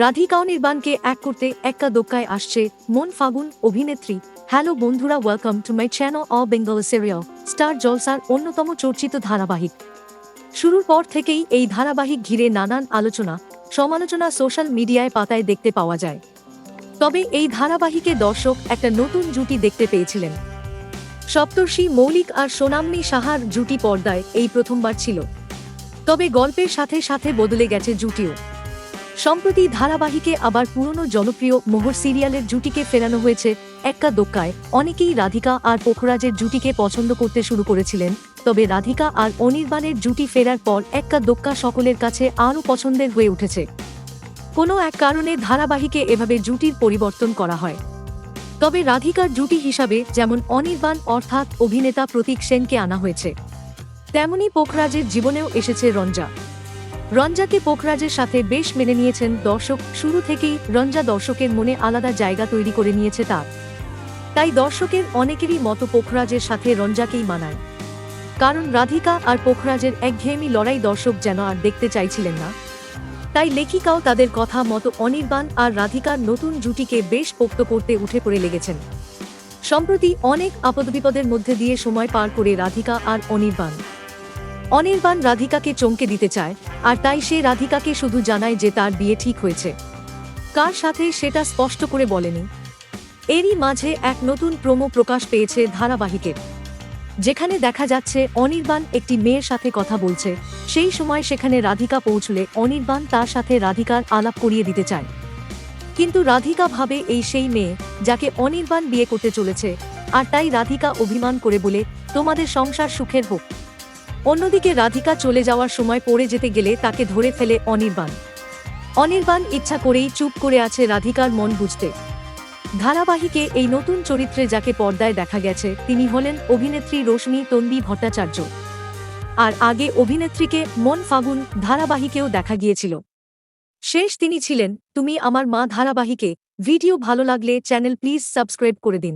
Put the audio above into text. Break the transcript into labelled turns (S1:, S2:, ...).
S1: রাধিকা অনির্বাণকে এক করতে এক্কা দোক্কায় আসছে মন ফাগুন অভিনেত্রী। হ্যালো বন্ধুরা, welcome to my channel O Bengal serial star জলসার অন্যতম চর্চিত ধারাবাহিক। শুরুর পর থেকেই এই ধারাবাহিক ঘিরে নানান আলোচনা সমালোচনা সোশ্যাল মিডিয়ায় পাতায় দেখতে পাওয়া যায়। তবে এই ধারাবাহিকে দর্শক একটা নতুন জুটি দেখতে পেয়েছিলেন। সপ্তর্ষি মৌলিক আর সোনামনি সাহার জুটি পর্দায় এই প্রথমবার ছিল। তবে গল্পের সাথে সাথে বদলে গেছে জুটিও। সম্প্রতি ধারাবাহিকে আবার পুরনো জনপ্রিয় মোহর সিরিয়ালের জুটিকে ফেরানো হয়েছে এক্কা দোক্কায়। অনেকেই রাধিকা আর পোখরাজের জুটিকে পছন্দ করতে শুরু করেছিলেন, তবে রাধিকা আর অনির্বাণের জুটি ফেরার পর এক্কা দোক্কা সকলের কাছে আরও পছন্দের হয়ে উঠেছে। কোনো এক কারণে ধারাবাহিকে এভাবে জুটির পরিবর্তন করা হয়। তবে রাধিকার জুটি হিসাবে যেমন অনির্বাণ অর্থাৎ অভিনেতা প্রতীক সেনকে আনা হয়েছে, তেমনি পোখরাজের জীবনেও এসেছে রঞ্জা। রঞ্জাকে পোখরাজের সাথে বেশ মেনে নিয়েছেন দর্শক। শুরু থেকেই রঞ্জা দর্শকের মনে আলাদা জায়গা তৈরি করে নিয়েছে তাই দর্শকের অনেকেরই মতো পোখরাজের সাথে রঞ্জাকেই মানায়। কারণ রাধিকা আর পোখরাজের একঘেয়েমি লড়াই দর্শক যেন আর দেখতে চাইছিলেন না। তাই লেখিকাও তাদের কথা মতো অনির্বাণ আর রাধিকার নতুন জুটিকে বেশ পোক্ত করতে উঠে পড়ে লেগেছেন। সম্প্রতি অনেক আপদবিপদের মধ্যে দিয়ে সময় পার করে রাধিকা আর অনির্বাণ রাধিকাকে চমকে দিতে চায়, আর তাই সে রাধিকাকে শুধু জানায় যে তার বিয়ে ঠিক হয়েছে। কার সাথে সেটা স্পষ্ট করে বলেনি। এরই মাঝে এক নতুন প্রোমো প্রকাশ পেয়েছে ধারাবাহিকের, যেখানে দেখা যাচ্ছে অনির্বাণ একটি মেয়ের সাথে কথা বলছে। সেই সময় সেখানে রাধিকা পৌঁছলে অনির্বাণ তার সাথে রাধিকার আলাপ করিয়ে দিতে চায়, কিন্তু রাধিকা ভাবে এই সেই মেয়ে যাকে অনির্বাণ বিয়ে করতে চলেছে, আর তাই রাধিকা অভিমান করে বলে তোমাদের সংসার সুখের হোক। অন্যদিকে রাধিকা চলে যাওয়ার সময় পড়ে যেতে গেলে তাকে ধরে ফেলে অনির্বাণ ইচ্ছা করেই চুপ করে আছে রাধিকার মন বুঝতে। ধারাবাহিকে এই নতুন চরিত্রে যাকে পর্দায় দেখা গেছে তিনি হলেন অভিনেত্রী রোশনি তন্বী ভট্টাচার্য। আর আগে অভিনেত্রীকে মন ফাগুন ধারাবাহিকেও দেখা গিয়েছিল। শেষ তিনি ছিলেন তুমি আমার মা ধারাবাহিকে। ভিডিও ভালো লাগলে চ্যানেল প্লিজ সাবস্ক্রাইব করে দিন।